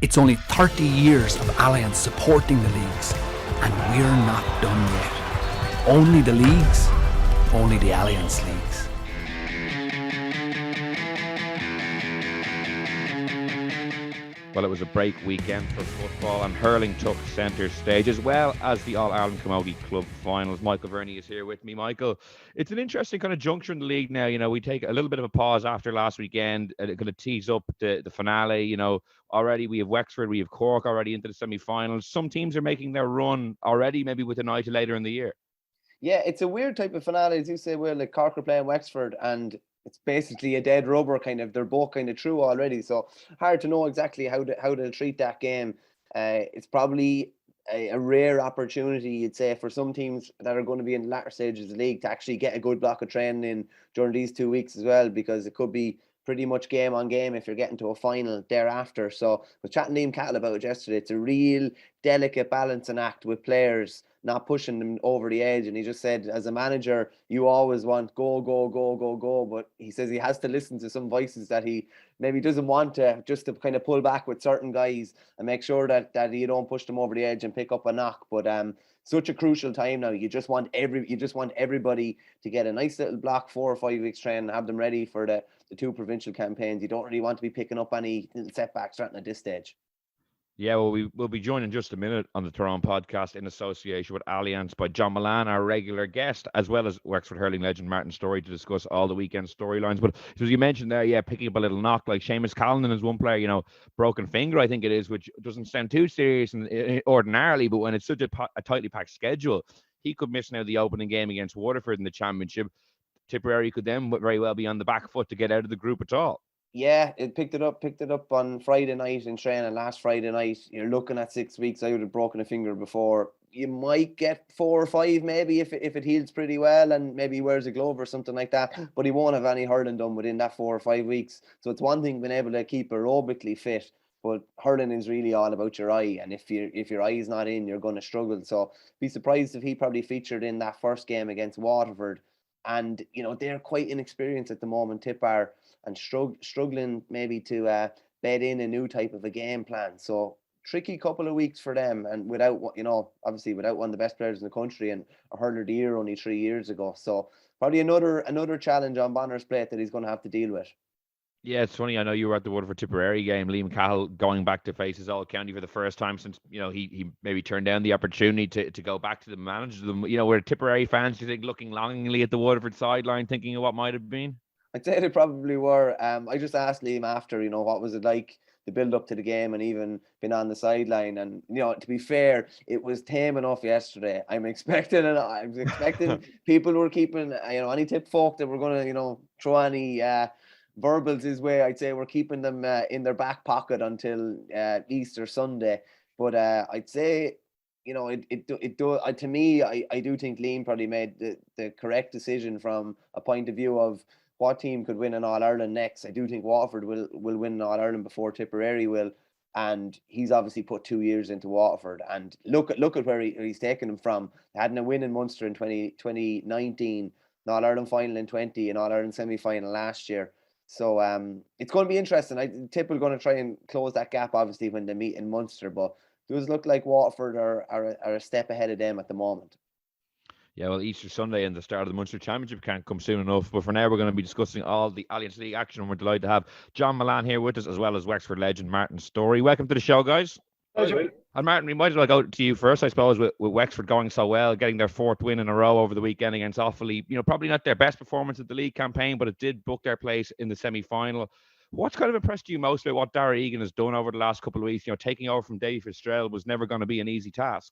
It's only 30 years of Allianz supporting the leagues, and we're not done yet. Only the leagues, only the Allianz leagues. Well, it was a break weekend for football, and hurling took centre stage, as well as the All-Ireland Camogie Club finals. Michael Verney is here with me. Michael, it's an interesting kind of juncture in the league now. You know, we take a little bit of a pause after last weekend, and it kind of tease up the finale. You know, already we have Wexford, we have Cork already into the semi-finals. Some teams are making their run already, maybe with an eye to later in the year. Yeah, it's a weird type of finale, as you say. Well, like Cork are playing Wexford, and it's basically a dead rubber kind of. They're both kind of through already, so hard to know exactly how to treat that game. It's probably a rare opportunity, you'd say, for some teams that are going to be in the latter stages of the league to actually get a good block of training in during these 2 weeks as well, because it could be pretty much game on game if you're getting to a final thereafter. So I was chatting to John Kiely about it yesterday. It's a real delicate balancing act with players not pushing them over the edge. And he just said, as a manager, you always want go, go, go, go, go. But he says he has to listen to some voices that he maybe doesn't want to, just to kind of pull back with certain guys and make sure that you don't push them over the edge and pick up a knock. But such a crucial time now. You just want everybody to get a nice little block 4 or 5 weeks training and have them ready for the 2 provincial campaigns. You don't really want to be picking up any little setbacks right at this stage. Yeah, well, we will be joined in just a minute on the Tyrone podcast in association with Allianz by John Mullane, our regular guest, as well as Wexford hurling legend Martin Storey, to discuss all the weekend storylines. But as you mentioned there, yeah, picking up a little knock, like Seamus Callanan is one player, you know, broken finger, I think it is, which doesn't sound too serious ordinarily, but when it's such a tightly packed schedule, he could miss now the opening game against Waterford in the Championship. Tipperary could then very well be on the back foot to get out of the group at all. Yeah, it picked it up on Friday night in training. Last Friday night, you're looking at 6 weeks. I would have broken a finger before. You might get 4 or 5 maybe if it heals pretty well and maybe he wears a glove or something like that. But he won't have any hurling done within that 4 or 5 weeks. So it's one thing being able to keep aerobically fit, but hurling is really all about your eye. And if your eye is not in, you're going to struggle. So be surprised if he probably featured in that first game against Waterford. And, you know, they're quite inexperienced at the moment, Tip are, and struggling maybe to bed in a new type of a game plan. So tricky couple of weeks for them, and without, you know, obviously without one of the best players in the country and a hurler of the year only 3 years ago. So probably another challenge on Bonner's plate that he's going to have to deal with. Yeah, it's funny. I know you were at the Waterford Tipperary game. Liam Cahill going back to face his old county for the first time since, you know, he maybe turned down the opportunity to go back to the manager. You know, were Tipperary fans, do you think, looking longingly at the Waterford sideline, thinking of what might have been? I'd say they probably were. I just asked Liam after, you know, what was it like the build up to the game and even been on the sideline. And, you know, to be fair, it was tame enough yesterday. I was expecting people who were keeping, you know, any Tip folk that were going to, you know, throw any verbals his way. I'd say we're keeping them in their back pocket until Easter Sunday. But I'd say, you know, to me, I do think Liam probably made the correct decision from a point of view of what team could win an All-Ireland next. I do think Waterford will win an All-Ireland before Tipperary will. And he's obviously put 2 years into Waterford. And look at where he's taken them from. They hadn't a win in Munster in 2019, an All-Ireland final in 20, an All-Ireland semi-final last year. So it's going to be interesting. Tip are going to try and close that gap, obviously, when they meet in Munster. But it does look like Waterford are a step ahead of them at the moment. Yeah, well, Easter Sunday and the start of the Munster Championship can't come soon enough. But for now, we're going to be discussing all the Allianz League action, and we're delighted to have John Mullane here with us, as well as Wexford legend Martin Storey. Welcome to the show, guys. Pleasure. And Martin, we might as well go to you first, I suppose, with Wexford going so well, getting their 4th win in a row over the weekend against Offaly. You know, probably not their best performance at the league campaign, but it did book their place in the semi-final. What's kind of impressed you most about what Darragh Egan has done over the last couple of weeks? You know, taking over from Davy Fitzgerald was never going to be an easy task.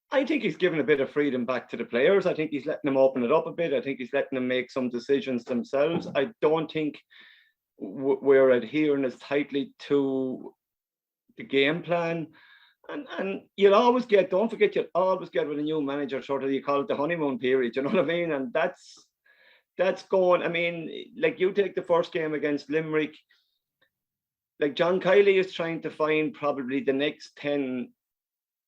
I think he's given a bit of freedom back to the players. I think he's letting them open it up a bit. I think he's letting them make some decisions themselves. I don't think we're adhering as tightly to the game plan. And you'll always get, don't forget, you'll always get with a new manager, sort of, you call it the honeymoon period, you know what I mean? And that's going, I mean, like you take the first game against Limerick, like John Kiely is trying to find probably the next 10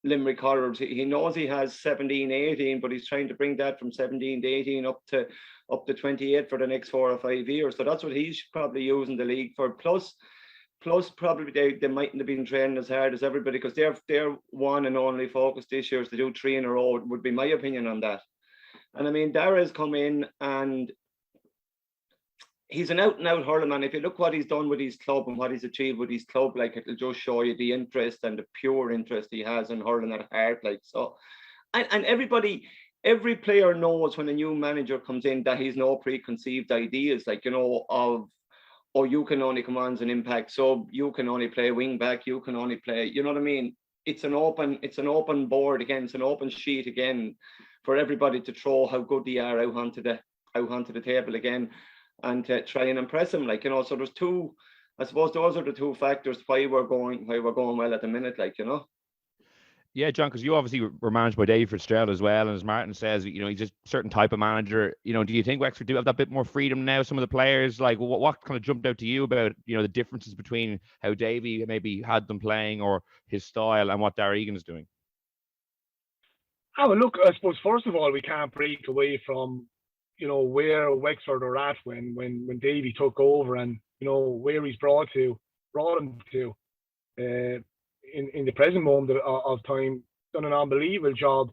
Limerick hurlers. He knows he has 17, 18, but he's trying to bring that from 17 to 18 up to 28 for the next 4 or 5 years. So that's what he's probably using the league for. Plus, Plus, probably they mightn't have been training as hard as everybody, because their one and only focus this year is to do 3 in a row, would be my opinion on that. And I mean, Darragh's come in and he's an out-and-out hurling man. If you look what he's done with his club and what he's achieved with his club, like, it'll just show you the interest and the pure interest he has in hurling at heart. Like, so, and every player knows when a new manager comes in that he's no preconceived ideas, like, you know, of, oh, you can only come on as an impact sub, you can only play wing back, you can only play, you know what I mean? It's an open board again, it's an open sheet again for everybody to throw how good they are out onto the table again, and to try and impress them, like, you know. So there's two, I suppose those are the two factors why we're going well at the minute, like, you know. Yeah, John, because you obviously were managed by Dave Fitzgerald as well, and as Martin says, you know, he's a certain type of manager. You know, do you think Wexford do have that bit more freedom now? Some of the players, like, what kind of jumped out to you about, you know, the differences between how Davey maybe had them playing or his style and what Darragh Egan is doing? Oh, well, look, I suppose first of all, we can't break away from, you know, where Wexford are at when Davey took over, and, you know, where he's brought them to. In the present moment of time, done an unbelievable job.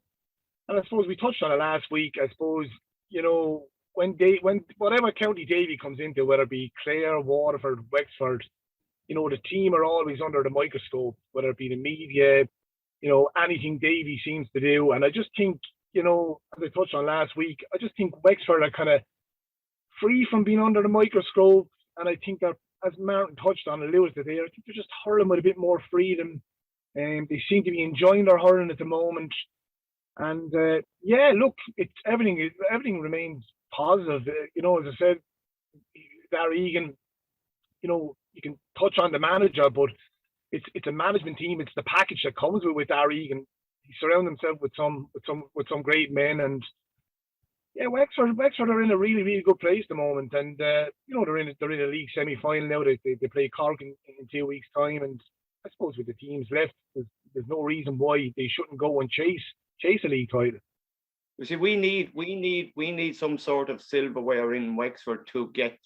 And I suppose we touched on it last week. I suppose, you know, when whatever county Davey comes into, whether it be Clare, Waterford, Wexford, you know, the team are always under the microscope, whether it be the media, you know, anything Davey seems to do. And I just think, you know, as I touched on last week, I just think Wexford are kind of free from being under the microscope. And I think that, as Martin touched on, alluded to there, I think they're just hurling with a bit more freedom. And they seem to be enjoying their hurling at the moment. And yeah, look, it's everything remains positive. You know, as I said, Darragh Egan, you know, you can touch on the manager, but it's a management team. It's the package that comes with Darragh Egan. He surrounds himself with some great men, and yeah, Wexford are in a really, really good place at the moment. And you know, they're in a league semi-final now. They play Cork in 2 weeks' time, and I suppose with the teams left, there's no reason why they shouldn't go and chase a league title. You see, we need some sort of silverware in Wexford to get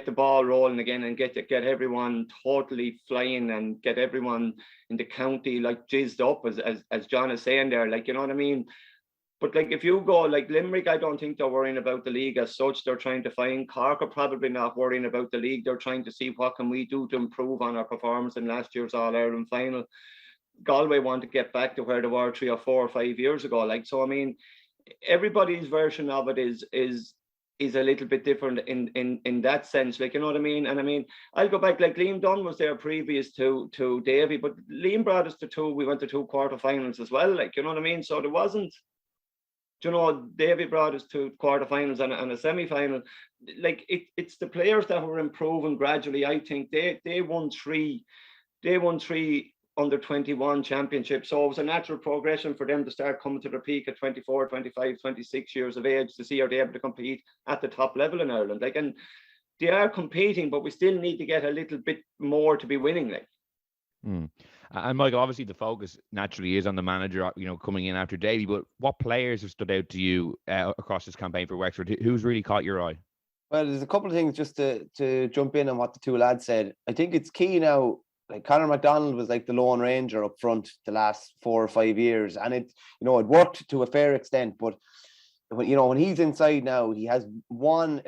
the ball rolling again, and get everyone totally flying, and get everyone in the county like jizzed up, as John is saying there, like, you know what I mean. But like, if you go like Limerick, I don't think they're worrying about the league as such. They're trying to find. Cork are probably not worrying about the league. They're trying to see what can we do to improve on our performance in last year's All-Ireland final. Galway want to get back to where they were 3 or 4 or 5 years ago. Like, so I mean, everybody's version of it is a little bit different in that sense. Like, you know what I mean? And I mean, I'll go back, like Liam Dunn was there previous to Davey, but Liam brought us to we went to 2 quarterfinals as well. Like, you know what I mean? So there wasn't, you know, Davey brought us to quarterfinals and a semi-final. Like, it's the players that were improving gradually. I think they won three under 21 championships. So it was a natural progression for them to start coming to their peak at 24, 25, 26 years of age, to see are they able to compete at the top level in Ireland. Like, and they are competing, but we still need to get a little bit more to be winning. Like. And Michael, obviously the focus naturally is on the manager, you know, coming in after Davey, but what players have stood out to you across this campaign for Wexford? Who's really caught your eye? Well, there's a couple of things just to jump in on what the two lads said. I think it's key now. Like, Conor McDonald was like the Lone Ranger up front the last 4 or 5 years, and it worked to a fair extent. But when he's inside now, he has one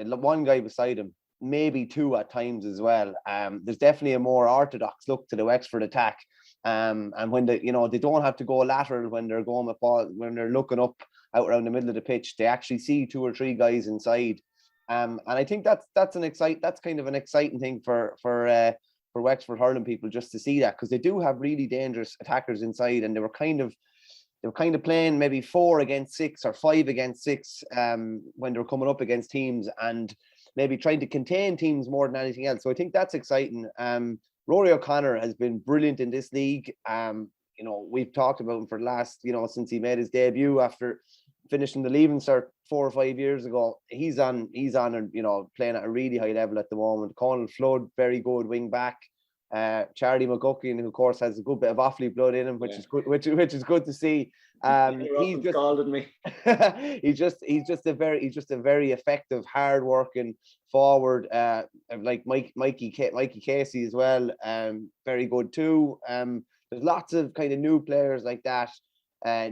guy beside him, maybe 2 at times as well. There's definitely a more orthodox look to the Wexford attack. And when they don't have to go lateral when they're going with ball, when they're looking up out around the middle of the pitch, they actually see 2 or 3 guys inside. And I think that's kind of an exciting thing for Wexford hurling people, just to see that, because they do have really dangerous attackers inside, and they were kind of playing maybe 4 against 6 or 5 against 6 when they were coming up against teams, and maybe trying to contain teams more than anything else. So I think that's exciting. Rory O'Connor has been brilliant in this league. We've talked about him for the last, since he made his debut after finishing the Leaving Cert 4 or 5 years ago. He's on, playing at a really high level at the moment. Conal Flood, very good wing back. Charlie McGuckin, who of course has a good bit of Offaly blood in him, which is good, which is good to see. He's just scalded me. he's just a very effective, hard-working forward, like Mikey Casey as well. Very good too. There's lots of kind of new players like that,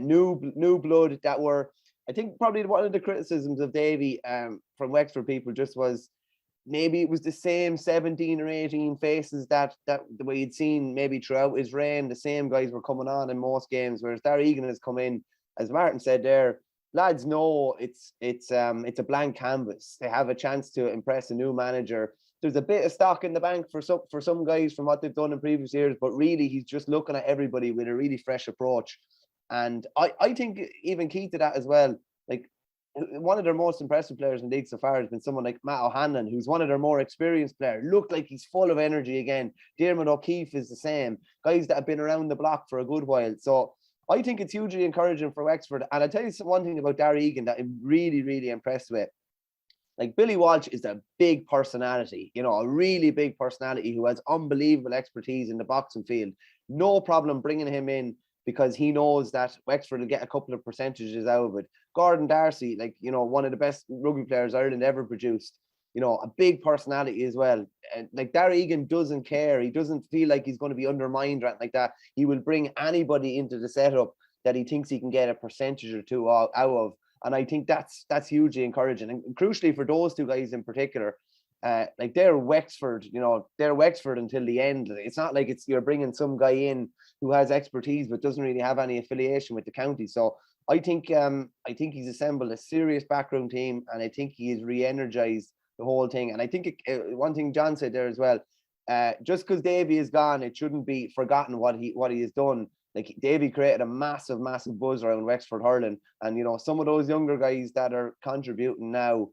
new blood that were. I think probably one of the criticisms of Davy from Wexford people just was maybe it was the same 17 or 18 faces that the way you'd seen maybe throughout his reign. The same guys were coming on in most games, whereas Darragh Egan has come in, as Martin said there. Lads know it's a blank canvas. They have a chance to impress a new manager. There's a bit of stock in the bank for some guys from what they've done in previous years, but really he's just looking at everybody with a really fresh approach. And I think even key to that as well, like, one of their most impressive players in the league so far has been someone like Matt O'Hanlon, who's one of their more experienced players. Looked like he's full of energy again. Diarmuid O'Keefe is the same. Guys that have been around the block for a good while. So I think it's hugely encouraging for Wexford. And I'll tell you one thing about Darragh Egan that I'm really, really impressed with. Like, Billy Walsh is a big personality, a really big personality who has unbelievable expertise in the boxing field. No problem bringing him in, because he knows that Wexford will get a couple of percentages out of it. Gordon Darcy, like, one of the best rugby players Ireland ever produced, a big personality as well. Like, Darragh Egan doesn't care. He doesn't feel like he's going to be undermined or anything like that. He will bring anybody into the setup that he thinks he can get a percentage or two out of. And I think that's hugely encouraging. And crucially for those two guys in particular, like, they're Wexford, they're Wexford until the end. It's not like you're bringing some guy in who has expertise but doesn't really have any affiliation with the county. So I think he's assembled a serious backroom team, and I think he has re-energized the whole thing. And I think one thing John said there as well, just because Davy is gone, it shouldn't be forgotten what he has done. Like, Davy created a massive buzz around Wexford hurling, and some of those younger guys that are contributing now,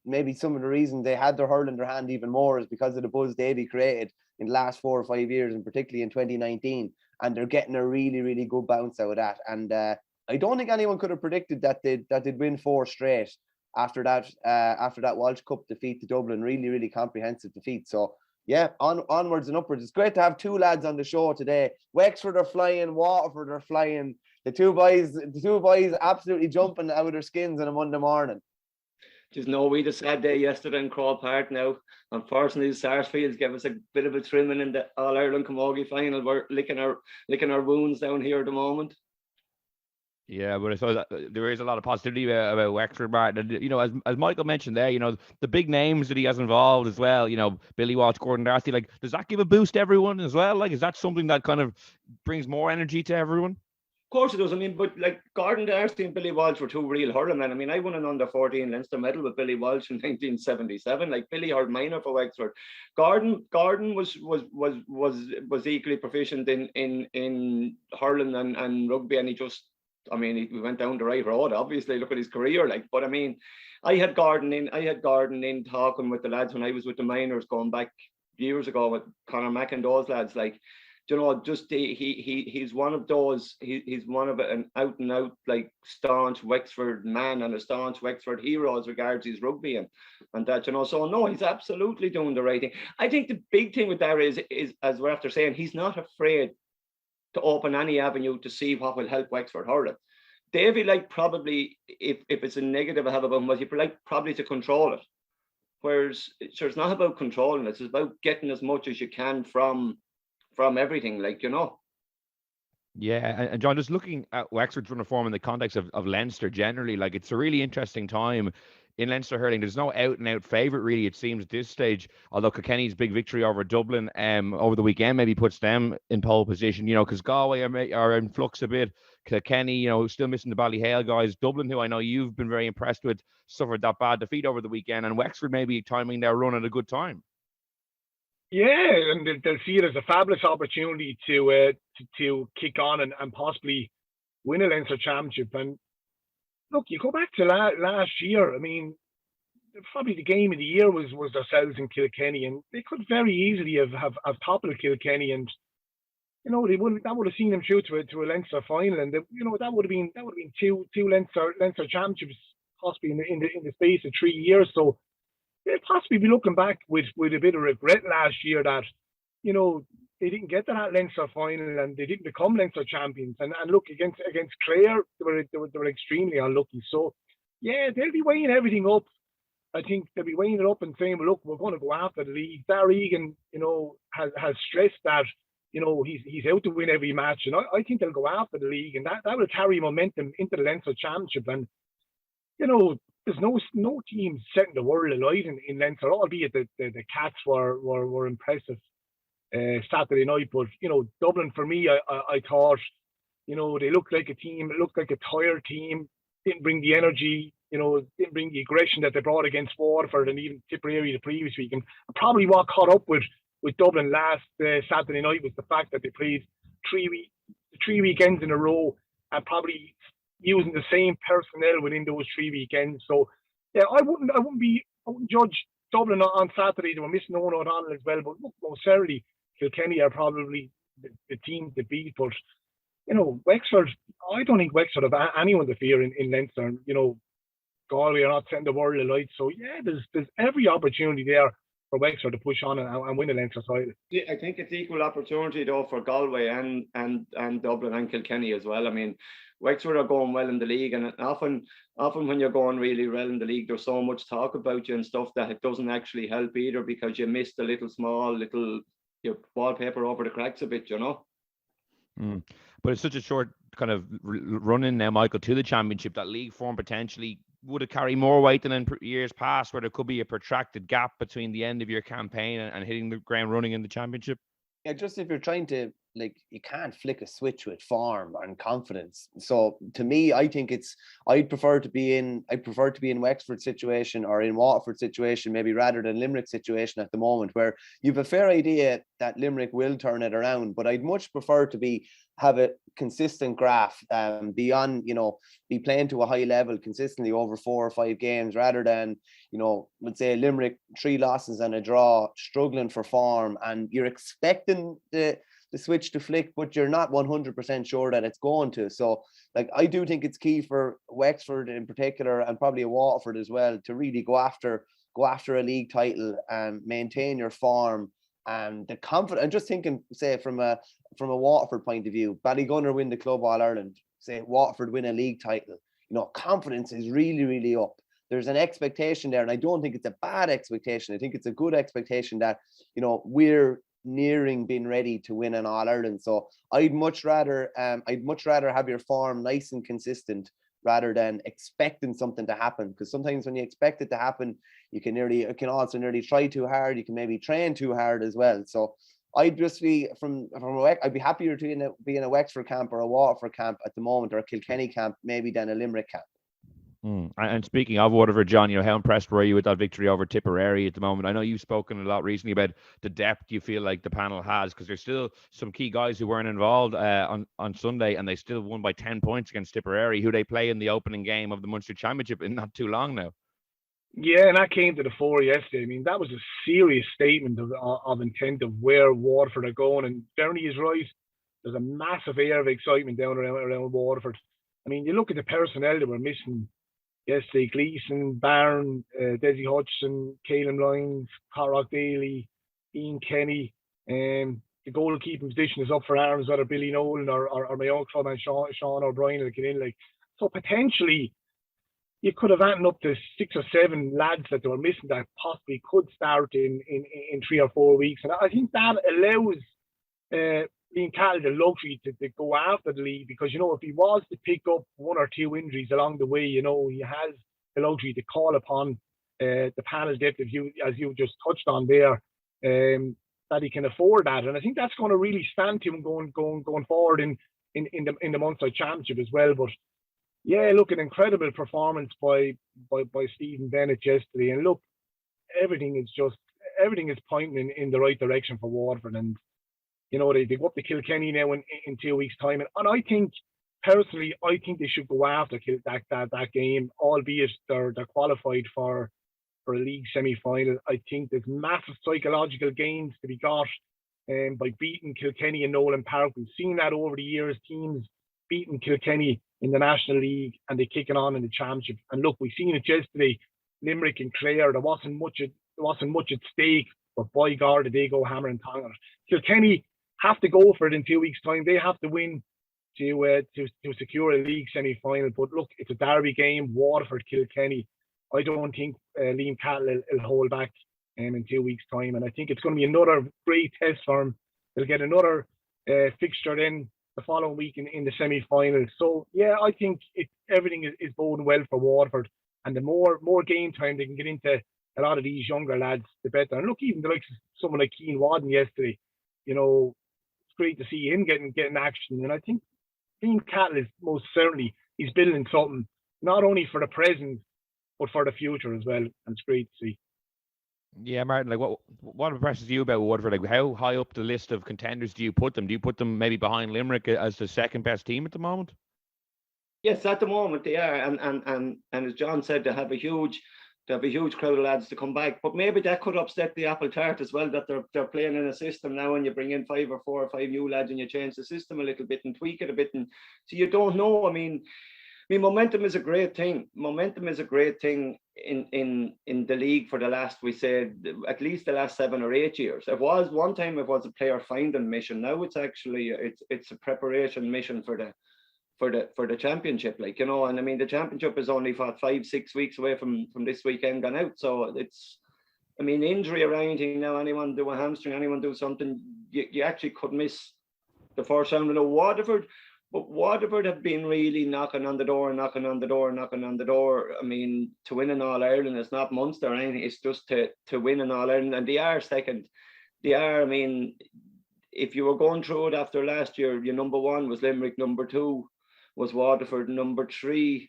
maybe some of the reason they had their hurl in their hand even more is because of the buzz Davy created in the last 4 or 5 years, and particularly in 2019. And they're getting a really, really good bounce out of that. And I don't think anyone could have predicted that they'd win 4 straight after that Walsh Cup defeat to Dublin. Really, really comprehensive defeat. So yeah, onwards and upwards. It's great to have two lads on the show today. Wexford are flying, Waterford are flying. The two boys absolutely jumping out of their skins on a Monday morning. Just know we had a sad day yesterday in Crow Park now. Unfortunately, Sarsfields gave us a bit of a trimming in the All-Ireland Camogie final. We're licking our wounds down here at the moment. Yeah, but I thought that there is a lot of positivity about Wexford, Martin. And, as Michael mentioned there, the big names that he has involved as well, Billy Walsh, Gordon Darcy, like, does that give a boost to everyone as well? Like, is that something that kind of brings more energy to everyone? Of course it does. I mean, but like, Gordon Darcy and Billy Walsh were two real hurling men. I mean, I won an under-14 Leinster medal with Billy Walsh in 1977. Like, Billy hurled minor for Wexford. Gordon was equally proficient in hurling and rugby, and we went down the right road. Obviously, look at his career. Like, but I mean, I had Gordon in talking with the lads when I was with the minors going back years ago with Conor Mack and those lads. Like, he's one of those. He's one of an out and out, like, staunch Wexford man and a staunch Wexford hero as regards his rugby and that. So no, he's absolutely doing the right thing. I think the big thing with Darragh is, as we're after saying, he's not afraid to open any avenue to see what will help Wexford hurling. Davy, like, probably, if it's a negative I have about him, was he like probably to control it. Whereas it's not about controlling it, it's about getting as much as you can from everything, like, Yeah, and John, just looking at Wexford's run of form in the context of Leinster generally, like, it's a really interesting time in Leinster hurling. There's no out-and-out favourite, really, it seems, at this stage, although Kilkenny's big victory over Dublin over the weekend maybe puts them in pole position, because Galway are in flux a bit. Kilkenny, still missing the Ballyhale guys. Dublin, who I know you've been very impressed with, suffered that bad defeat over the weekend, and Wexford maybe timing their run at a good time. Yeah, and they'll see it as a fabulous opportunity to kick on and possibly win a Leinster championship. And look, you go back to last year. I mean, probably the game of the year was themselves in Kilkenny, and they could very easily have toppled Kilkenny, and that would have seen them through to a Leinster final, and that would have been two Leinster championships possibly in the space of 3 years. So they'll possibly be looking back with a bit of regret last year that they didn't get to that Leinster final and they didn't become Leinster champions. And look, against Clare, they were extremely unlucky. So, yeah, they'll be weighing everything up. I think they'll be weighing it up and saying, well, look, we're going to go after the league. Darragh Egan, has stressed that, he's out to win every match. And I think they'll go after the league, and that will carry momentum into the Leinster Championship. And, there's no team setting the world alight in Leinster, albeit the Cats were impressive Saturday night. But, Dublin, for me, I thought, they looked like a team. It looked like a tired team. Didn't bring the energy, didn't bring the aggression that they brought against Waterford and even Tipperary the previous week. And probably what caught up with Dublin last Saturday night was the fact that they played three weekends in a row and probably using the same personnel within those 3 weekends. So yeah, I wouldn't judge Dublin on Saturday. They were missing Owen O'Donnell as well, but look, most certainly Kilkenny are probably the team to beat. But Wexford, I don't think Wexford have anyone to fear in Leinster. Galway are not setting the world alight. So yeah, there's every opportunity there for Wexford to push on and win the Leinster title. Yeah, I think it's equal opportunity though for Galway and Dublin and Kilkenny as well. I mean, Wexford are going well in the league, and often when you're going really well in the league, there's so much talk about you and stuff that it doesn't actually help either, because you missed a little your wallpaper over the cracks a bit, But it's such a short kind of run in now, Michael, to the championship, that league form potentially would it carry more weight than in years past, where there could be a protracted gap between the end of your campaign and hitting the ground running in the championship? Yeah, just if you're trying to, you can't flick a switch with form and confidence. So to me, I think I'd prefer to be in Wexford situation or in Waterford situation, maybe rather than Limerick situation at the moment, where you've a fair idea that Limerick will turn it around. But I'd much prefer to have a consistent graph, be playing to a high level consistently over 4 or 5 games, rather than, let's say Limerick 3 losses and a draw, struggling for form, and you're expecting the switch to flick, but you're not 100% sure that it's going to. So I do think it's key for Wexford in particular, and probably Waterford as well, to really go after a league title and maintain your form and the confidence. I'm just thinking, say from a Waterford point of view, Ballygunner win the Club All-Ireland, say Waterford win a league title, confidence is really, really up. There's an expectation there, and I don't think it's a bad expectation. I think it's a good expectation that, we're nearing being ready to win an All-Ireland. So I'd much rather have your form nice and consistent rather than expecting something to happen, because sometimes when you expect it to happen, you can also nearly try too hard. You can maybe train too hard as well. So I'd just be I'd be happier to be in a Wexford camp or a Waterford camp at the moment, or a Kilkenny camp maybe, than a Limerick camp. And speaking of Waterford, John, how impressed were you with that victory over Tipperary at the moment? I know you've spoken a lot recently about the depth you feel like the panel has, because there's still some key guys who weren't involved on Sunday, and they still won by 10 points against Tipperary, who they play in the opening game of the Munster Championship in not too long now. Yeah, and that came to the fore yesterday. I mean, that was a serious statement of intent of where Waterford are going, and Bernie is right. There's a massive air of excitement down around Waterford. I mean, you look at the personnel that were missing yesterday: Gleeson, Barron, Déise Hutchinson, Caelan Lyons, Cork Daly, Ian Kenny. The goalkeeping position is up for arms, whether Billy Nolan or my own club and Sean O'Brien will get in. So potentially you could have added up to 6 or 7 lads that they were missing that possibly could start in 3 or 4 weeks. And I think that allows Ian Kiely the luxury to go after the league, because, if he was to pick up 1 or 2 injuries along the way, he has the luxury to call upon the panel depth, as you just touched on there, that he can afford that. And I think that's going to really stand to him going forward in the Munster Championship as well. But yeah, look, an incredible performance by Stephen Bennett yesterday. And look, everything is pointing in the right direction for Waterford. And they go up to Kilkenny now in 2 weeks' time. And I think, personally, they should go after that game, albeit they're qualified for a league semi-final. I think there's massive psychological gains to be got by beating Kilkenny in Nolan Park. We've seen that over the years, teams beating Kilkenny in the National League and they kicking on in the Championship. And look, we've seen it yesterday, Limerick and Clare. There wasn't much at stake, But by God, did they go hammer and tong on it. Kilkenny have to go for it in 2 weeks' time. They have to win to secure a league semi-final. But look, it's a derby game, Waterford, Kilkenny. I don't think Liam Catley will hold back in 2 weeks' time. And I think it's going to be another great test for him. They'll get another fixture then the following week in the semi-final. So, yeah, I think everything is boding well for Waterford. And the more game time they can get into a lot of these younger lads, the better. And look, even the likes of someone like Keane Wadden yesterday, you know, it's great to see him getting action. And I think Liam Catley is most certainly, he's building something, not only for the present, but for the future as well. And it's great to see. Yeah, Martin, like what impresses you about Waterford? Like, how high up the list of contenders do you put them? Do you put them maybe behind Limerick as the second best team at the moment? Yes, at the moment they are, and as John said, they have a huge crowd of lads to come back. But maybe that could upset the apple tart as well, that they're playing in a system now, and you bring in 5 or 4 or 5 new lads, and you change the system a little bit and tweak it a bit, and so you don't know. I mean, momentum is a great thing. Momentum is a great thing in the league for the last, we said, at least the last 7 or 8 years. It was one time it was a player finding mission. Now it's actually it's a preparation mission for the championship, like, you know. And I mean, the championship is only 5-6 weeks away from this weekend gone out. So it's, I mean, injury or anything now, anyone do a hamstring, anyone do something, you actually could miss the first round. of Waterford. But Waterford have been really knocking on the door. I mean, to win an All-Ireland, it's not Munster or anything. It's just to win an All-Ireland. And they are second. They are, I mean, if you were going through it after last year, your number 1 was Limerick, number 2 was Waterford, number 3.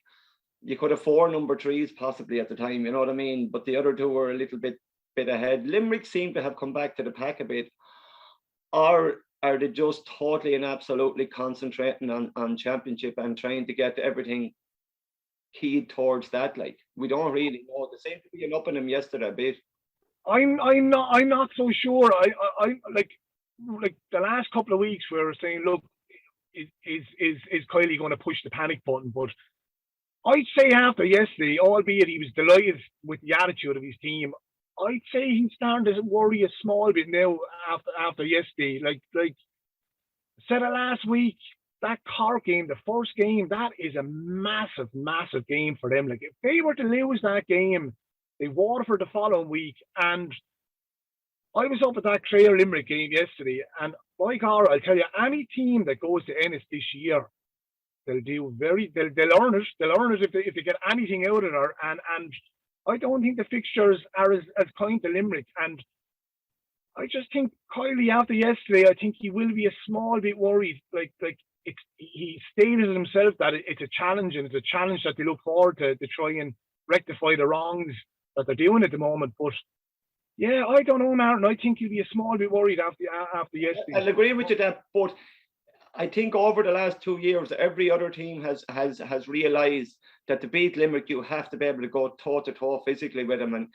You could have 4 number 3s possibly at the time, you know what I mean? But the other 2 were a little bit ahead. Limerick seem to have come back to the pack a bit. Or are they just totally and absolutely concentrating on championship and trying to get everything keyed towards that? Like, we don't really know. There seemed to be an up in them yesterday a bit. I'm not so sure. I like the last couple of weeks we were saying, look, is Kiely going to push the panic button? But I'd say after yesterday, albeit he was delighted with the attitude of his team, I'd say he's starting to worry a small bit now after yesterday. Like said it last week, that Cork game, the first game, that is a massive, massive game for them. Like, if they were to lose that game, they Waterford the following week. And I was up at that Clare Limerick game yesterday, and by God, I'll tell you, any team that goes to Ennis this year, they'll earn it. They'll earn it if they get anything out of it. And I don't think the fixtures are as kind to Limerick. And I just think Kiely, after yesterday, I think he will be a small bit worried. Like he stated it himself that it's a challenge, and it's a challenge that they look forward to try and rectify the wrongs that they're doing at the moment. But yeah, I don't know, Martin. I think he'll be a small bit worried after yesterday. I'll agree with you that, but I think over the last 2 years, every other team has realised that to beat Limerick, you have to be able to go toe-to-toe physically with them. And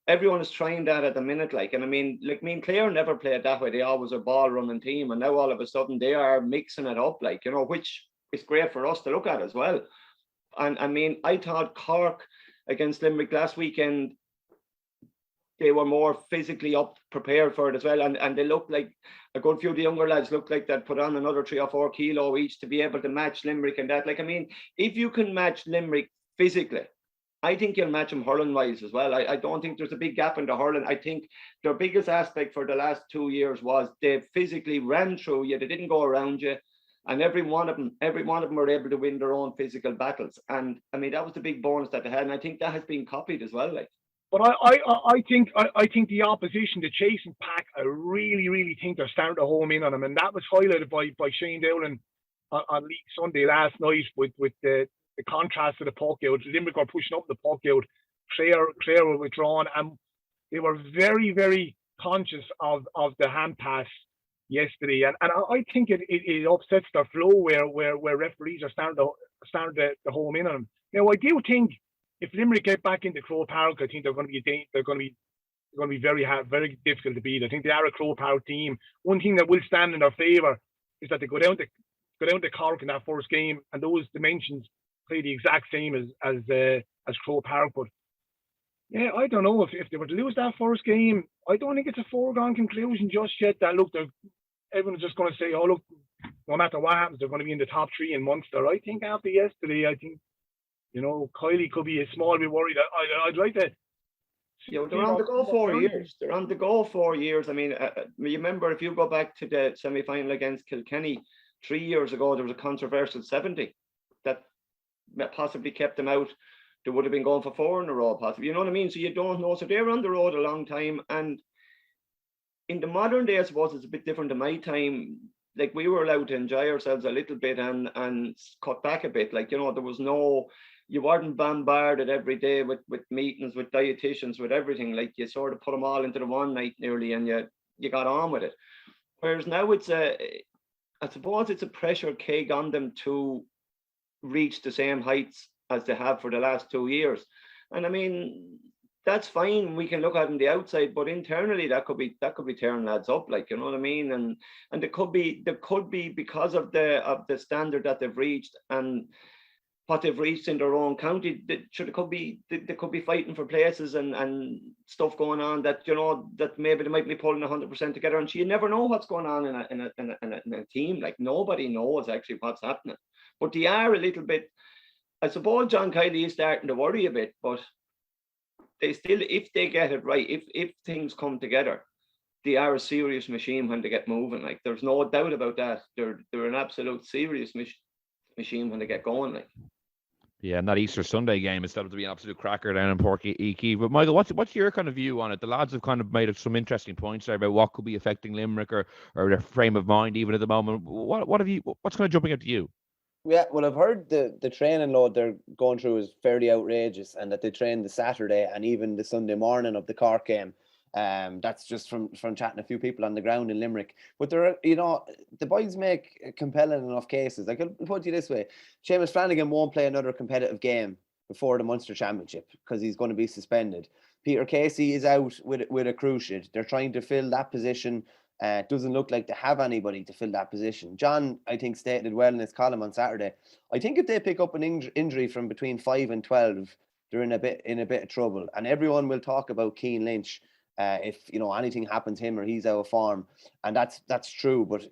everyone is trying that at the minute. Like, and I mean, Clare never played that way. They always a ball-running team. And now all of a sudden they are mixing it up, like, you know, which is great for us to look at as well. And I mean, I thought Cork against Limerick last weekend, they were more physically up, prepared for it as well. And they looked like a good few of the younger lads looked like they'd put on another 3 or 4 kilo each to be able to match Limerick and that. Like, I mean, if you can match Limerick physically, I think you'll match them hurling wise as well. I don't think there's a big gap in the hurling. I think their biggest aspect for the last 2 years was they physically ran through you. They didn't go around you. And every one of them were able to win their own physical battles. And I mean, that was the big bonus that they had. And I think that has been copied as well. Like, but I think the opposition, the chasing pack, I really think they're starting to home in on them, and that was highlighted by Shane Dowling on League Sunday last night with the contrast to the puck out. Limerick were pushing up the puck out, Clare were withdrawn, and they were very conscious of the hand pass yesterday, and I think it upsets their flow where referees are starting to home in on them. Now, I do think, if Limerick get back into Croke Park, I think they're going to be very hard, very difficult to beat. I think they are a Croke Park team. One thing that will stand in their favour is that they go down to Cork in that first game, and those dimensions play the exact same as Croke Park. But Yeah, I don't know if they were to lose that first game. I don't think it's a foregone conclusion just yet that, look, everyone's just going to say, oh, look, no matter what happens, they're going to be in the top 3 in Munster. I think after yesterday, Kiely could be a small bit worried. I'd like to. They're on the go 4 years. They're on the go 4 years. I mean, you remember if you go back to the semi-final against Kilkenny 3 years ago, there was a controversial 70 that possibly kept them out. They would have been going for 4 in a row, possibly. You know what I mean? So you don't know. So they're on the road a long time. And in the modern day, I suppose it's a bit different to my time. Like, we were allowed to enjoy ourselves a little bit and cut back a bit. Like, there was no, you weren't bombarded every day with meetings, with dietitians, with everything. Like, you sort of put them all into the one night nearly, and you got on with it. Whereas now I suppose it's a pressure keg on them to reach the same heights as they have for the last 2 years. And I mean, that's fine. We can look at it on the outside, but internally that could be tearing lads up, like, you know what I mean? And there could be because of the standard that they've reached and what they've reached in their own county, they could be fighting for places and stuff going on that, that maybe they might be pulling 100% together. And you never know what's going on in a team. Like, nobody knows actually what's happening. But they are a little bit, I suppose John Kiely is starting to worry a bit, but they still, if they get it right, if things come together, they are a serious machine when they get moving. Like, there's no doubt about that. They're an absolute serious machine when they get going. Like. Yeah, and that Easter Sunday game is set up to be an absolute cracker down in Páirc Uí Chaoimh. But Michael, what's your kind of view on it? The lads have kind of made some interesting points there about what could be affecting Limerick or their frame of mind even at the moment. What's kind of jumping out to you? Yeah, well, I've heard the training load they're going through is fairly outrageous, and that they train the Saturday and even the Sunday morning of the Cork game. That's just from chatting to a few people on the ground in Limerick. But they're, the boys make compelling enough cases. Like, I'll put it this way: Seamus Flanagan won't play another competitive game before the Munster Championship because he's going to be suspended. Peter Casey is out with a cruciate. They're trying to fill that position. Doesn't look like they have anybody to fill that position. John, I think, stated well in his column on Saturday. I think if they pick up an injury from between 5 and 12, they're in a bit of trouble. And everyone will talk about Cian Lynch if anything happens to him or he's out of form, and that's true. But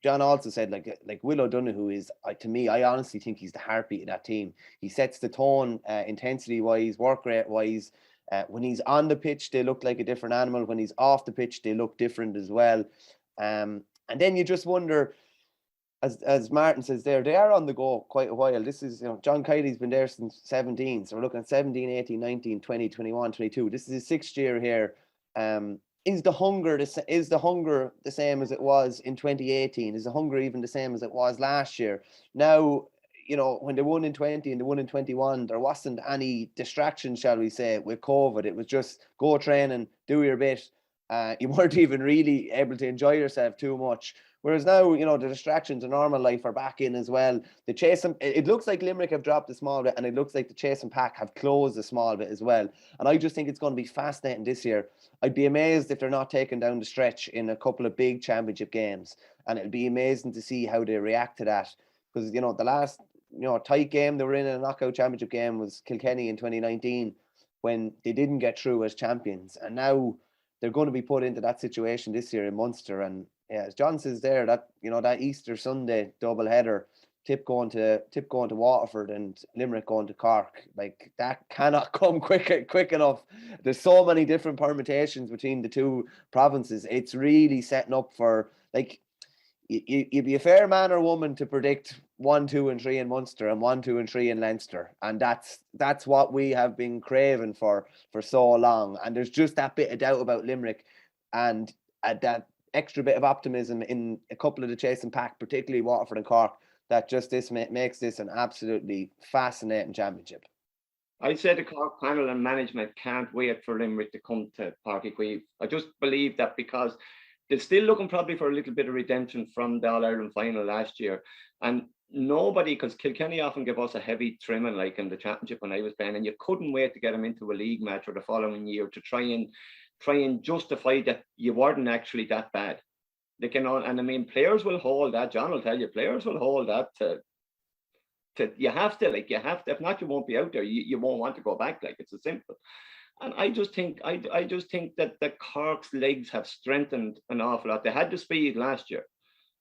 John also said like Will O'Donoghue is, to me, I honestly think he's the heartbeat of that team. He sets the tone, intensity wise, work rate wise. When he's on the pitch, they look like a different animal. When he's off the pitch, they look different as well. And then you just wonder, as Martin says there, they are on the go quite a while. This is, John Kiely's been there since 17. So we're looking at 17, 18, 19, 20, 21, 22. This is his 6th year here. Is the hunger the same as it was in 2018? Is the hunger even the same as it was last year? Now, when they won in 20 and they won in 21, there wasn't any distraction, shall we say, with COVID. It was just go training, do your bit. You weren't even really able to enjoy yourself too much. Whereas now, the distractions of normal life are back in as well. The chasing, it looks like Limerick have dropped a small bit, and it looks like the chasing pack have closed a small bit as well. And I just think it's going to be fascinating this year. I'd be amazed if they're not taken down the stretch in a couple of big championship games. And it'll be amazing to see how they react to that. Because, the last tight game they were in a knockout championship game was Kilkenny in 2019 when they didn't get through as champions. And now they're going to be put into that situation this year in Munster. And yeah, as John says there, that that Easter Sunday double header, Tip going to Waterford and Limerick going to Cork, like, that cannot come quick enough. There's so many different permutations between the two provinces. It's really setting up for, like, you'd be a fair man or woman to predict 1, 2, and 3 in Munster and 1, 2, and 3 in Leinster, and that's what we have been craving for so long. And there's just that bit of doubt about Limerick, and that extra bit of optimism in a couple of the chasing pack, particularly Waterford and Cork, that just makes this an absolutely fascinating championship. I said the Cork panel and management can't wait for Limerick to come to Páirc Uí Chaoimh. I just believe that because they're still looking probably for a little bit of redemption from the All-Ireland final last year. And nobody, because Kilkenny often give us a heavy trimming, like in the championship when I was playing, and you couldn't wait to get them into a league match or the following year to try and justify that you weren't actually that bad. They can, and I mean, players will hold that. John will tell you, players will hold that to you have to, if not, you won't be out there. You won't want to go back. Like, it's as simple. And I just think that Cork's legs have strengthened an awful lot. They had the speed last year,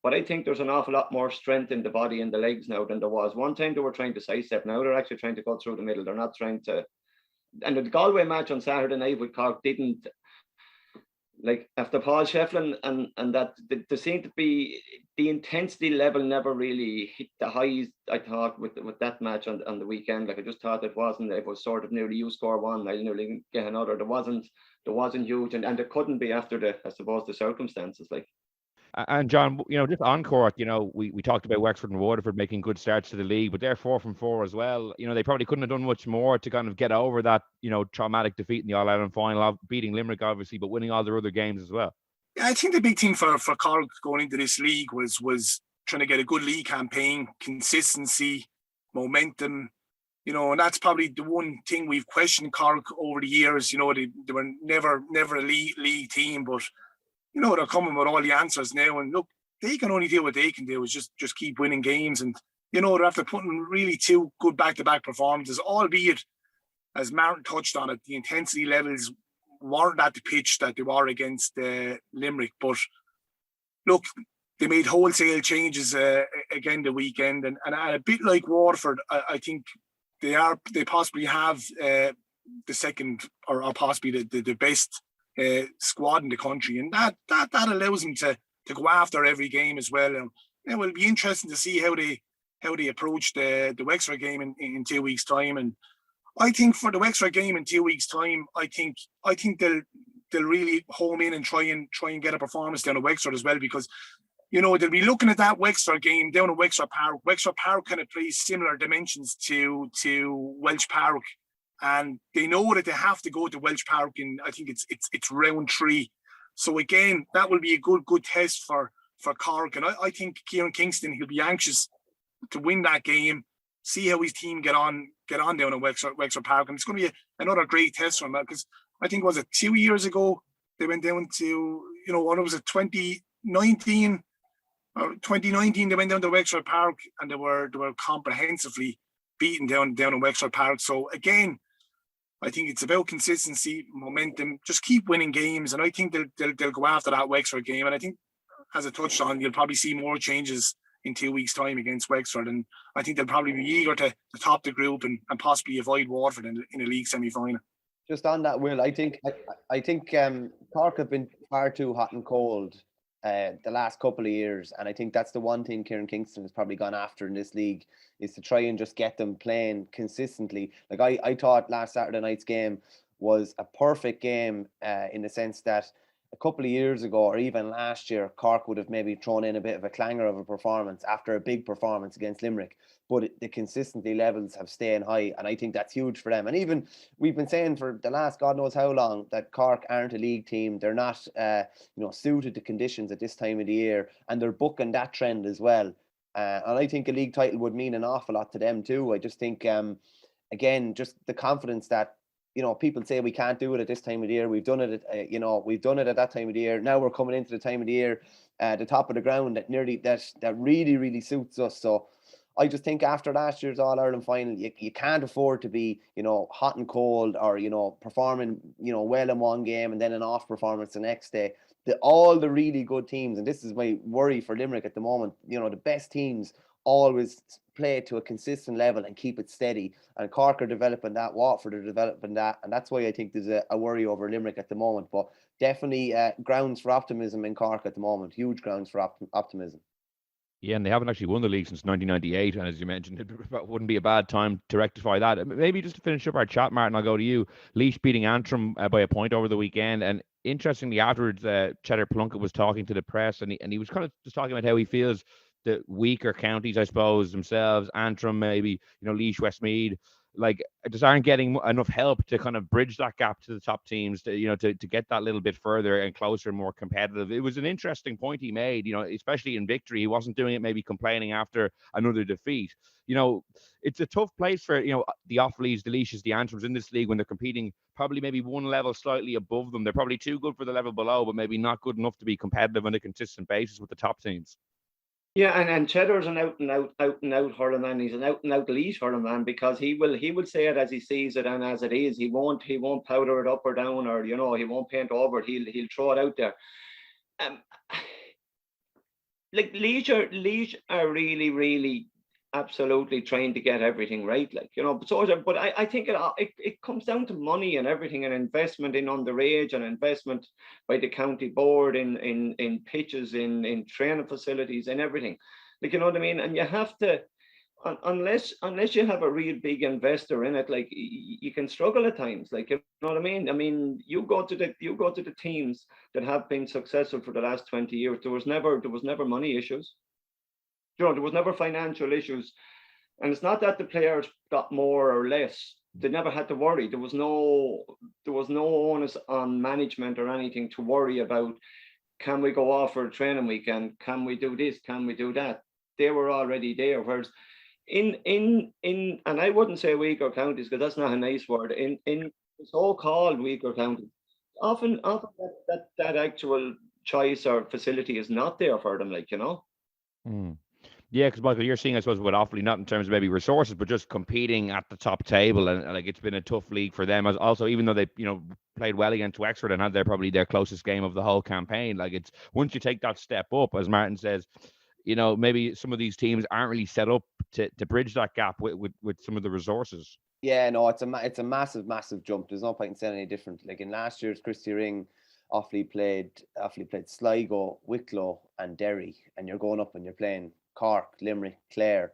but I think there's an awful lot more strength in the body and the legs now than there was. One time they were trying to sidestep. Now they're actually trying to go through the middle. They're not trying to. And the Galway match on Saturday night with Cork didn't, like, after Paul Shefflin and that there seemed to be the intensity level never really hit the highs, I thought, with that match on the weekend. Like, I just thought it was sort of nearly you score one, I nearly get another. There wasn't huge, and there couldn't be after I suppose the circumstances, like. And John, just on Cork, we talked about Wexford and Waterford making good starts to the league, but they're 4 from 4 as well. They probably couldn't have done much more to kind of get over that, traumatic defeat in the All-Ireland final, beating Limerick, obviously, but winning all their other games as well. Yeah, I think the big thing for Cork going into this league was trying to get a good league campaign, consistency, momentum, and that's probably the one thing we've questioned Cork over the years. They were never a league team, but they're coming with all the answers now, and look, they can only do what they can do, is just keep winning games. And they're after putting really 2 good back-to-back performances, albeit, as Martin touched on it, the intensity levels weren't at the pitch that they were against Limerick. But look, they made wholesale changes again the weekend, and a bit like Waterford, I think they possibly have the second or possibly the best squad in the country, and that allows them to go after every game as well. And it will be interesting to see how they approach the Wexford game in 2 weeks' time. And I think for the Wexford game in 2 weeks' time, I think they'll really home in and try and get a performance down at Wexford as well, because they'll be looking at that Wexford game down at Wexford Park. Wexford Park kind of plays similar dimensions to Welsh Park. And they know that they have to go to Welsh Park, and I think it's round 3. So again, that will be a good test for Cork. And I think Kieran Kingston, he'll be anxious to win that game, see how his team get on down at Wexford Park. And it's going to be another great test for him, because I think, was it 2 years ago, they went down to, what was it, 2019 or 2019, they went down to Wexford Park, and they were comprehensively beaten down in Wexford Park. So again, I think it's about consistency, momentum, just keep winning games, and I think they'll go after that Wexford game. And I think, as I touched on, you'll probably see more changes in 2 weeks' time against Wexford, and I think they'll probably be eager to top the group and possibly avoid Waterford in a league semi-final. Just on that, Will, I think Cork have been far too hot and cold the last couple of years, and I think that's the one thing Kieran Kingston has probably gone after in this league, is to try and just get them playing consistently. Like I thought last Saturday night's game was a perfect game in the sense that a couple of years ago, or even last year, Cork would have maybe thrown in a bit of a clanger of a performance after a big performance against Limerick. But the consistency levels have stayed high, and I think that's huge for them. And even we've been saying for the last God knows how long that Cork aren't a league team. They're not, suited to conditions at this time of the year, and they're booking that trend as well. And I think a league title would mean an awful lot to them too. I just think, again, just the confidence that, people say we can't do it at this time of the year. We've done it we've done it at that time of the year. Now we're coming into the time of the year, the top of the ground that really, really suits us. So I just think after last year's All-Ireland final, you can't afford to be, hot and cold, or, performing, well in one game and then an off performance the next day. All the really good teams, and this is my worry for Limerick at the moment, the best teams always play to a consistent level and keep it steady. And Cork are developing that, Waterford are developing that, and that's why I think there's a worry over Limerick at the moment. But definitely grounds for optimism in Cork at the moment, huge grounds for optimism. Yeah, and they haven't actually won the league since 1998, and as you mentioned, it wouldn't be a bad time to rectify that. Maybe just to finish up our chat, Martin, I'll go to you. Laois beating Antrim by a point over the weekend, and interestingly, afterwards, Cheddar Plunkett was talking to the press, and he was kind of just talking about how he feels the weaker counties, I suppose, themselves, Antrim, maybe, Laois, Westmeath, like, just aren't getting enough help to kind of bridge that gap to the top teams, to get that little bit further and closer and more competitive. It was an interesting point he made, especially in victory. He wasn't doing it maybe complaining after another defeat. It's a tough place for, the Offaly's, the Laois, the Antrims in this league when they're competing probably maybe one level slightly above them. They're probably too good for the level below, but maybe not good enough to be competitive on a consistent basis with the top teams. Yeah, and Cheddar's an out and out hurling man. He's an out and out elite hurling man, because he will say it as he sees it and as it is. He won't powder it up or down, or he won't paint over it. He'll throw it out there. Like Laois are really absolutely trying to get everything right, but I think it comes down to money and everything, and investment in underage, and investment by the county board in pitches, in training facilities, and everything, you know what I mean. And you have to, unless you have a real big investor in it, you can struggle at times, you know what I mean. I mean, you go to the teams that have been successful for the last 20 years. There was never money issues. There was never financial issues, and it's not that the players got more or less. They never had to worry. There was no onus on management or anything to worry about. Can we go off for a training weekend? Can we do this? Can we do that? They were already there. Whereas in and I wouldn't say weaker counties, because that's not a nice word. In so-called weaker counties, often that actual choice or facility is not there for them, Yeah, because Michael, you're seeing, I suppose, with Offaly, not in terms of maybe resources, but just competing at the top table, and it's been a tough league for them. As also, even though they played well against Wexford and had probably their closest game of the whole campaign, it's once you take that step up, as Martin says, maybe some of these teams aren't really set up to bridge that gap with some of the resources. Yeah, no, it's a massive jump. There's no point in saying any different. Like in last year's Christy Ring, Offaly played Sligo, Wicklow, and Derry, and you're going up and you're playing Cork, Limerick, Clare.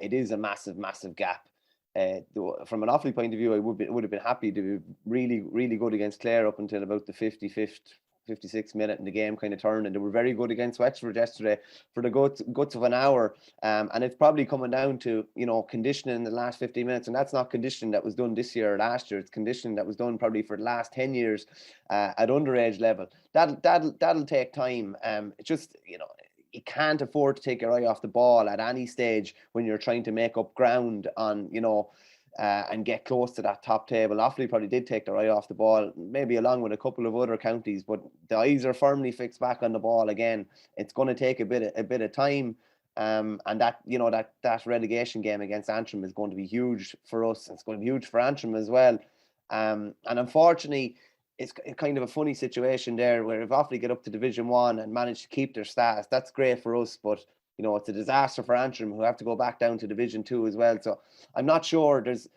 It is a massive gap. From an Offaly point of view, I would have been happy to be really good against Clare up until about the 56th minute, and the game kind of turned, and they were very good against Wexford yesterday for the guts of an hour. And it's probably coming down to conditioning in the last 15 minutes, and that's not conditioning that was done this year or last year. It's conditioning that was done probably for the last 10 years at underage level. That'll take time. It's just you can't afford to take your eye off the ball at any stage when you're trying to make up ground on, and get close to that top table. Offaly probably did take their eye off the ball, maybe along with a couple of other counties, but the eyes are firmly fixed back on the ball again. It's going to take a bit of time, and that that relegation game against Antrim is going to be huge for us. It's going to be huge for Antrim as well, and unfortunately, it's kind of a funny situation there, where if Offaly get up to Division 1 and manage to keep their status, that's great for us, but it's a disaster for Antrim, who have to go back down to Division 2 as well. So I'm not sure. There's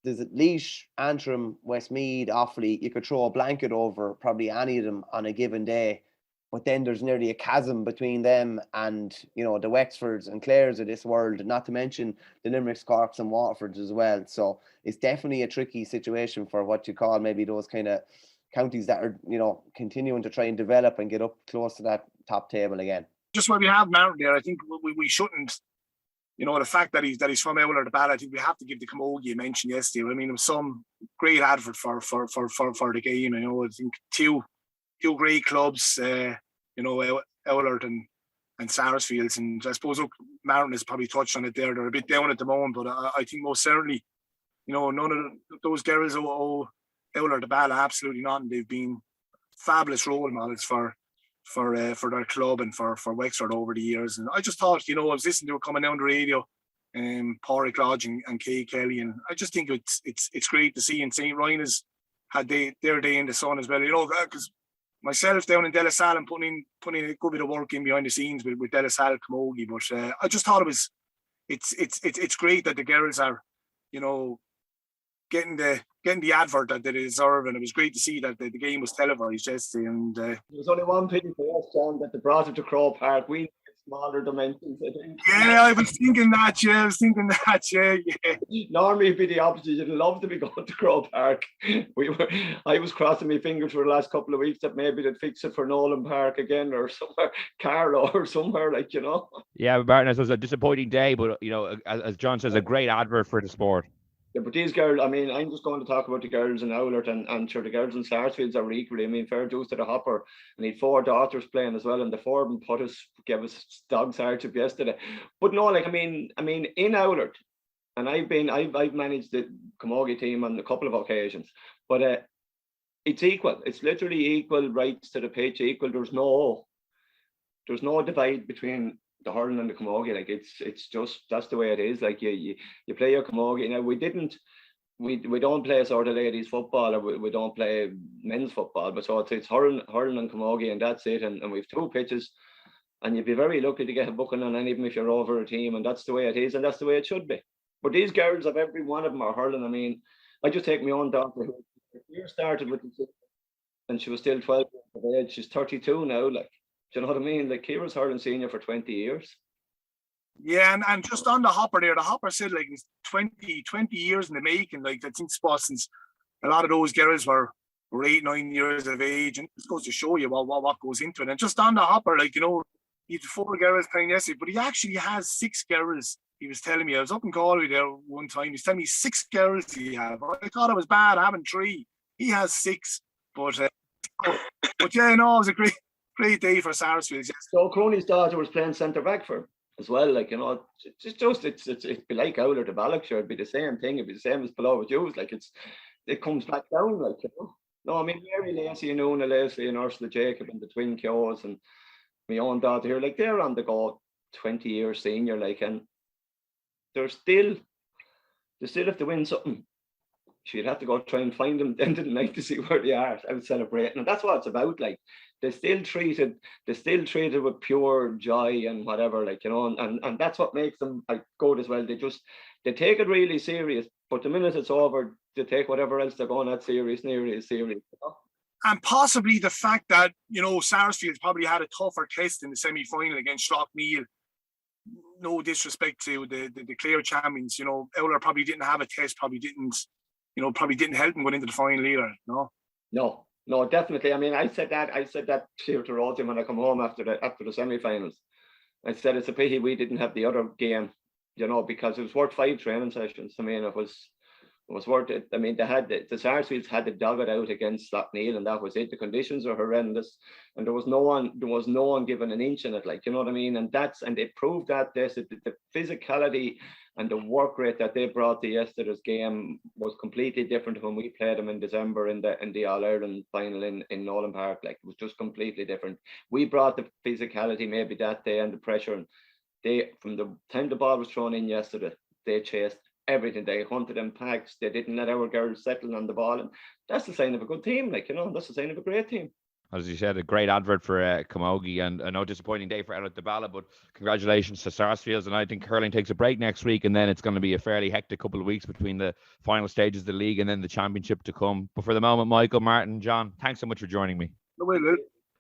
Laois, Antrim, Westmeath, Offaly. You could throw a blanket over probably any of them on a given day, but then there's nearly a chasm between them and the Wexfords and Clares of this world, not to mention the Limericks, Corks, and Waterfords as well. So it's definitely a tricky situation for what you call maybe those kind of counties that are continuing to try and develop and get up close to that top table again. Just when we have Martin there, I think we shouldn't, the fact that he's from Owler the Ball, I think we have to give the Camogie a mention yesterday. I mean, it was some great advert for the game. I think two great clubs, Owler and Sarsfields, and I suppose Martin has probably touched on it there. They're a bit down at the moment, but I think most certainly, none of those girls owe Owler the Ball absolutely not, and they've been fabulous role models for their club and for Wexford over the years. And I just thought, I was listening to it coming down the radio, Pádraig Lodge and Kay Kelly, and I just think it's great to see. And St. Ryan has had their day in the sun as well, because myself down in Delasal putting a good bit of work in behind the scenes with Delasal Camogie, but I just thought it's great that the girls are, getting the advert that they deserve, and it was great to see that the game was televised yesterday. And there was only one pity for us, John, that they brought it to Crow Park. We need smaller dimensions, I think. Yeah, I was thinking that. Yeah. Normally it'd be the opposite. You'd love to be going to Crow Park. I was crossing my fingers for the last couple of weeks that maybe they'd fix it for Nolan Park again, or somewhere, Carlow or somewhere, Yeah, Martin, it was a disappointing day, but as John says, a great advert for the sport. Yeah, but these girls, I mean, I'm just going to talk about the girls in Owlert, and sure, the girls in Sarsfields are equally. I mean, fair dues to the Hopper, and he had 4 daughters playing as well, and the Forbin gave us dog's hardship yesterday. But no, I mean, in Owlert, and I've managed the Camogie team on a couple of occasions, but it's equal. It's literally equal rights to the pitch, equal. There's no divide between the hurling and the camogie, like it's just, that's the way it is. Like you play your camogie. Now we don't play sort of ladies football, or we don't play men's football, but so it's hurling and camogie, and that's it. And we've 2 pitches, and you'd be very lucky to get a booking on any of them if you're over a team, and that's the way it is, and that's the way it should be. But these girls, of every one of them are hurling. I mean, I just take my own daughter, who year started with the, and she was still 12 years of age. She's 32 now. Like, do you know what I mean? Like, Ciara's hurling senior for 20 years. Yeah, and just on the hopper there, the hopper said like it's 20 years in the making. Like, I think since a lot of those girls were 8-9 years of age, and it goes to show you what goes into it. And just on the hopper, like, you know, he had 4 girls playing yesterday, but he actually has 6 girls. He was telling me, I was up in Galway there one time, he was telling me 6 girls he had. I thought it was bad having 3. He has 6, but yeah, no, it was a great day for Sarsfields. Yes. So Crony's daughter was playing centre back for him as well. Like, you know, it'd be like Owler to Ballockshire. It'd be the same thing. It'd be the same as below with you. Like, it comes back down, like, you know. No, I mean, Mary Lacey and Una Lacey and Ursula Jacob and the twin Kyo's and my own daughter here, like, they're on the go 20 years senior, like, and they still have to win something. She'd have to go try and find them at the end of the night to see where they are. I was celebrating, and that's what it's about. Like, they're still treated with pure joy and whatever, like, you know, and that's what makes them like good as well. They take it really serious, but the minute it's over, they take whatever else they're going at serious. You know? And possibly the fact that, you know, Sarsfields probably had a tougher test in the semi-final against Strathmeal. No disrespect to the clear champions, you know, Owler probably didn't have a test, probably didn't help him going into the final either. No, definitely. I mean, I said that to Rosie when I come home after the semi-finals. I said it's a pity we didn't have the other game, you know, because it was worth 5 training sessions. I mean, it was worth it. I mean, the Sarsfields had to dog it out against Slackneil, and that was it. The conditions were horrendous, and there was no one given an inch in it, like, you know what I mean. And they proved that the physicality and the work rate that they brought to yesterday's game was completely different to when we played them in December in the All-Ireland final in Nolan Park. Like, it was just completely different. We brought the physicality maybe that day and the pressure, and they, from the time the ball was thrown in yesterday, they chased everything. They hunted in packs. They didn't let our girls settle on the ball, and that's the sign of a good team. Like, you know, that's the sign of a great team. As you said, a great advert for Camogie, and I know disappointing day for Ella Bala, but congratulations to Sarsfields. And I think hurling takes a break next week, and then it's going to be a fairly hectic couple of weeks between the final stages of the league and then the championship to come. But for the moment, Michael, Martin, John, thanks so much for joining me.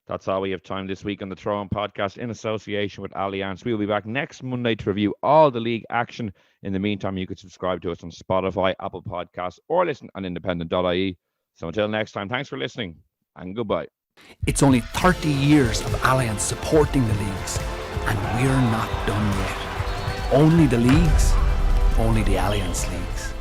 That's all we have time this week on the Throw-In podcast in association with Allianz. We'll be back next Monday to review all the league action. In the meantime, you can subscribe to us on Spotify, Apple Podcasts, or listen on independent.ie. So until next time, thanks for listening and goodbye. It's only 30 years of Allianz supporting the leagues, and we're not done yet. Only the leagues, only the Allianz leagues.